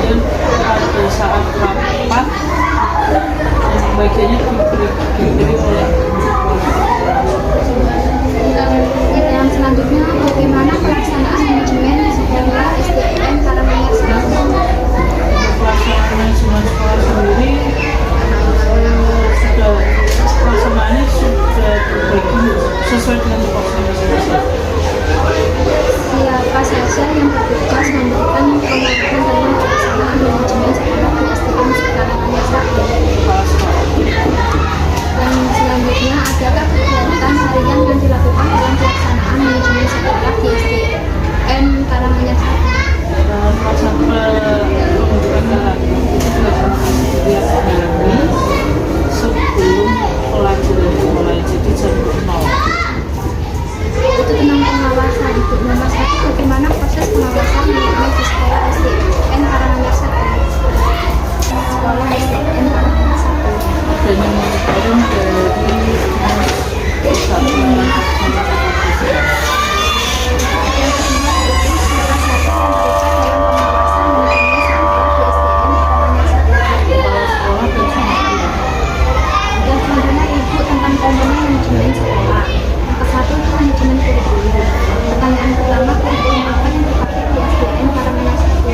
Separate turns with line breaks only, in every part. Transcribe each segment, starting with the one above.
kemudian pada saat rapat bagiannya diberi oleh
yang selanjutnya bagaimana pelaksanaan manajemen sekolah SDN Karanganyar 1.
pelaksanaan manajemen sekolah sendiri sudah pelaksanaannya sudah dibagi sesuai dengan tupoksi masing-masing.
Siapa saja yang bertugas memberikan pengarahan dalam pelaksanaan manajemen sekolah di SDN Karanganyar 1.
Kepala sekolah.
Dan selanjutnya adalah kegiatan harian yang dilakukan dalam pelaksanaan manajemen sekolah di SDN Karanganyar 1.
Dan pelaksanaan pembentukan itu dilaksanakan setiap hari sebelum pelajaran dimulai, jadi jam 0.
Itu tentang pengawasan. Untuk nomor 1, bagaimana proses pengawasan manajemen di sekolah SDN Karanganyar 1. Sekolah SDN Karanganyar 1.
Adanya monitoring dari Persatuan
Yang kedua yaitu salah satu yang terlibat dalam pengawasan manajemen sekolah di SDN Karanganyar 1.
kepala sekolah dan sama guru.
Yang selanjutnya ibu tentang komponen manajemen sekolah. Yang ke-1 itu manajemen kurikulum. Pertanyaan pertama, kurikulum apa yang dipakai di SDN Karanganyar 1?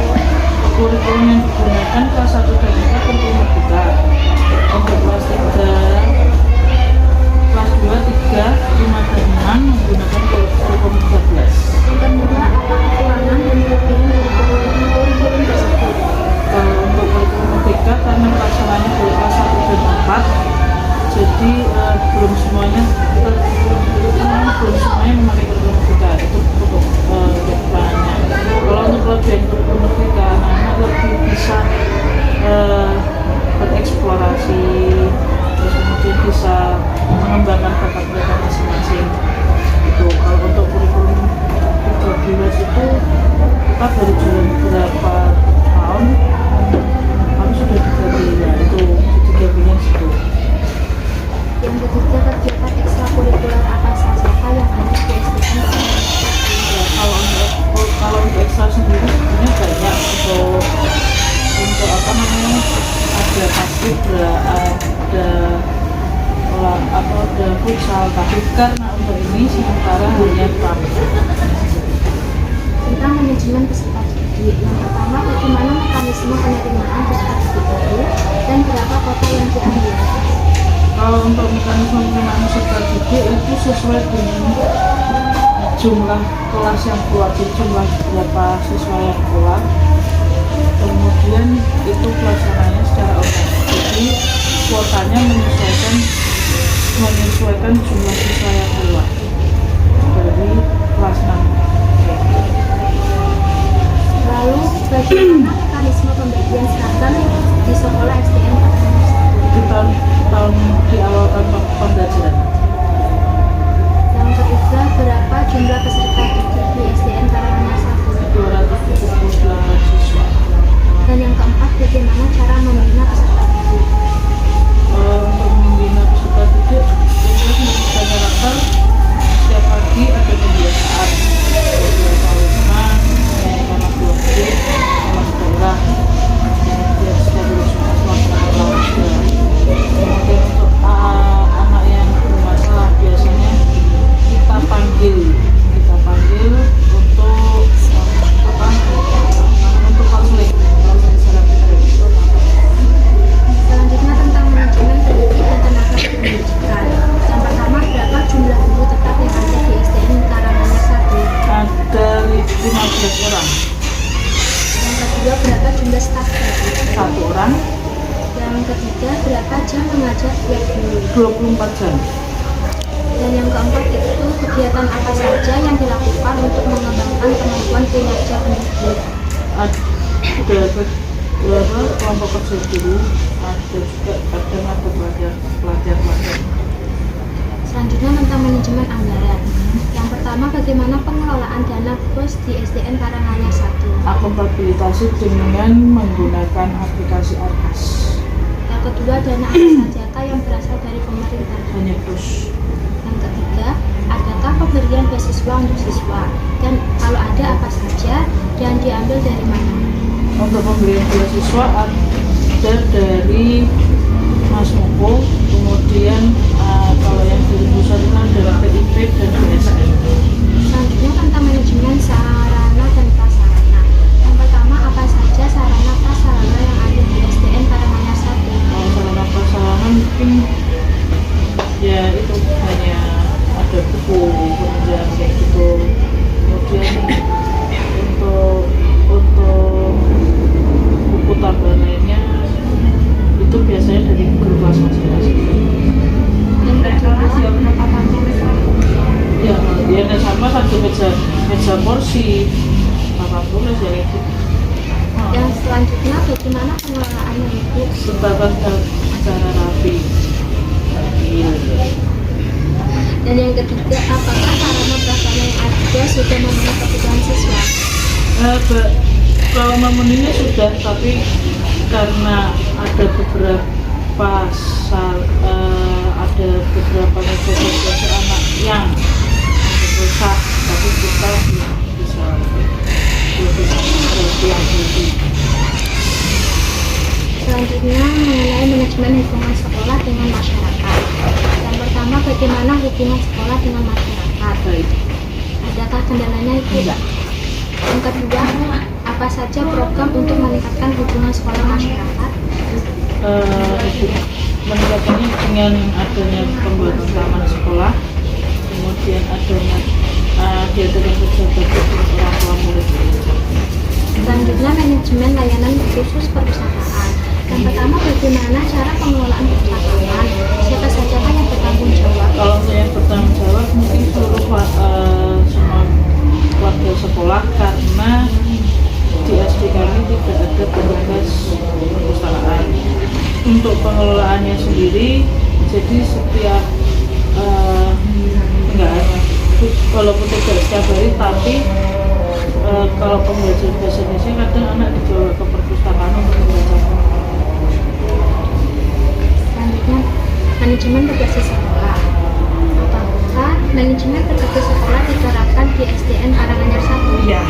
Kurikulum yang digunakan kelas 1 dan 4 kurikulum merdeka. Untuk kelas 3, kelas 2, 3, 5, dan 6 menggunakan kurikulum 13.
Yang kedua, apa kekurangan dan kelebihan dari kurikulum tersebut?
Kalau untuk kurikulum merdeka karena pelaksanaannya dari kelas 1 dan 4, jadi belum semuanya memakai kurikulum merdeka. Itu untuk kekurangannya. Kalau untuk kelebihan kurikulum merdeka, anak-anak lebih bisa bereksplorasi, terus kemudian bisa mengembangkan bakat mereka masing-masing. Itu kalau untuk kurikulum 13 itu kita baru jalan berapa tahun, kami sudah diganti ya, itu digantinya situ.
Yang ketiga, kegiatan ekstrakurikuler apa saja yang ada di SDN Karanganyar 1?
Ya, kalau untuk ekstra sendiri sebenarnya banyak. Untuk apa namanya, ada basket, ada futsal, tapi karena untuk ini sementara hanya pramuka.
Tentang manajemen peserta didik. Yang pertama, bagaimana mekanisme penerimaan peserta didik baru dan berapa kota yang diambil?
Kalau untuk mekanisme penerimaan peserta didik itu sesuai dengan jumlah kelas yang keluar, jadi jumlah berapa siswa yang keluar, kemudian itu pelaksanaannya secara online. Jadi kuotanya menyesuaikan jumlah siswa yang keluar dari kelas 6.
Lalu, bagaimana mekanisme pembagian seragam di sekolah SDN Karanganyar 1?
Itu tahun di awal tahun pembelajaran.
Yang ketiga, berapa jumlah peserta didik di SDN Karanganyar 1?
278 siswa.
Dan yang keempat, bagaimana cara membina peserta didik?
Untuk membina peserta didik, kita sudah karakter. Setiap pagi ada pembiasaan, pembiasaan sama keluarga, sama sekolah. Kemudian setiap berusaha melaksanakan juga. Kemudian untuk anak yang bermasalah biasanya kita panggil untuk untuk konseling secara pribadi.
Selanjutnya tentang manajemen pendidik dan tenaga pendidikan. Yang pertama, berapa jumlah guru tetap yang ada di SDN Karanganyar 1?
Ada 15 orang,
Yang kedua, berapa jumlah staf guru?
1 orang,
Yang ketiga, berapa jam mengajar tiap guru?
24 jam.
Dan yang keempat itu kegiatan apa saja yang dilakukan untuk mengembangkan kemampuan kinerja pendidik.
Ada beberapa kelompok kerja guru, ada juga kadang ada pelatihan.
Selanjutnya tentang manajemen anggaran. Yang pertama, bagaimana pengelolaan dana BOS di SDN Karanganyar 1?
Akuntabilitas dengan menggunakan aplikasi Arkas.
Yang kedua, dana apa saja yang berasal dari pemerintah?
Hanya terus
Yang ketiga, adakah pemberian beasiswa untuk siswa? Dan kalau ada, apa saja dan diambil dari mana?
untuk pemberian beasiswa ada dari Mas Mupo, kemudian kalau yang dari pusat itu ada PIP dan BSN.
Selanjutnya tentang manajemen sarana dan prasarana. Yang pertama, apa saja sarana prasarana yang ada di SDN Karanganyar 1?
Kalau sarana prasarana mungkin ya itu hanya ada buku, kemudian kayak gitu. Kemudian untuk buku tambahan lainnya itu biasanya dari guru kelas masing-masing.
Yang kedua,
Ya, dia sama satu meja kursi, papan tulis ya itu.
yang selanjutnya bagaimana pengelolaannya Ibu?
Sebatas secara rapi.
Dan yang ketiga, apakah sarana prasarana yang ada sudah memenuhi kebutuhan siswa?
Kalau memenuhinya sudah, tapi karena ada beberapa meja anak yang rusak, tapi kita belum bisa yang lebih.
Selanjutnya mengenai manajemen hubungan sekolah dengan masyarakat. Yang pertama, bagaimana hubungan sekolah dengan masyarakat?
Baik.
Adakah kendalanya Ibu?
Tidak.
Yang kedua, apa saja program untuk meningkatkan hubungan sekolah masyarakat?
Meningkatkannya dengan adanya pembuatan taman sekolah, kemudian adanya diadakan pejabat untuk orang tua murid.
Selanjutnya, manajemen layanan khusus perpustakaan. Yang pertama, bagaimana cara pengelolaan perpustakaan? Siapa saja yang bertanggung jawab?
Kalau untuk yang bertanggung jawab mungkin seluruh semua warga sekolah, karena di SD kami tidak ada petugas perpustakaan. Untuk pengelolaannya sendiri, jadi setiap enggak hanya walaupun tidak setiap hari, tapi kalau pembelajaran bahasa Indonesia kadang anak dibawa ke perpustakaan untuk membaca.
Selanjutnya, manajemen berbasis sekolah. Apakah manajemen berbasis sekolah diterapkan di SDN Karanganyar 1?
Iya.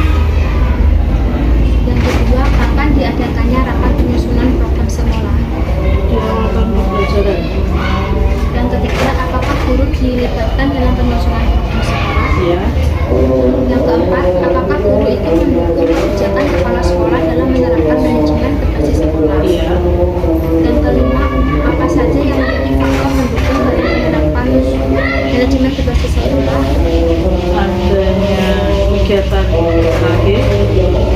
Yang kedua, kapan diadakannya rapat penyusunan program sekolah?
Di awal tahun pembelajaran.
Yang ketiga, apakah guru dilibatkan dalam penyusunan program sekolah?
Iya.
Yang keempat, apakah guru itu mendukung kebijakan kepala sekolah dalam menerapkan manajemen berbasis sekolah?
Iya.
Dan kelima, apa saja yang menjadi faktor mendukung dalam penerapan manajemen berbasis sekolah?
Adanya kegiatan terakhir,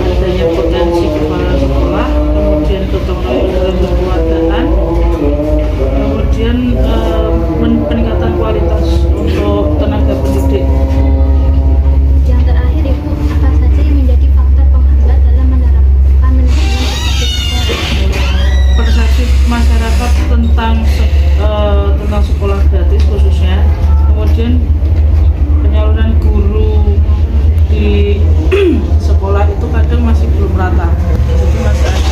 adanya potensi kepala sekolah, kemudian gotong royong dalam kekeluargaan, kemudian peningkatan kualitas untuk tenaga pendidik.
Yang terakhir, Ibu, apa saja yang menjadi faktor penghambat dalam menerapkan manajemen berbasis sekolah?
Persepsi masyarakat tentang sekolah gratis khususnya, kemudian penyaluran guru di sekolah itu kadang masih belum rata, jadi masih ada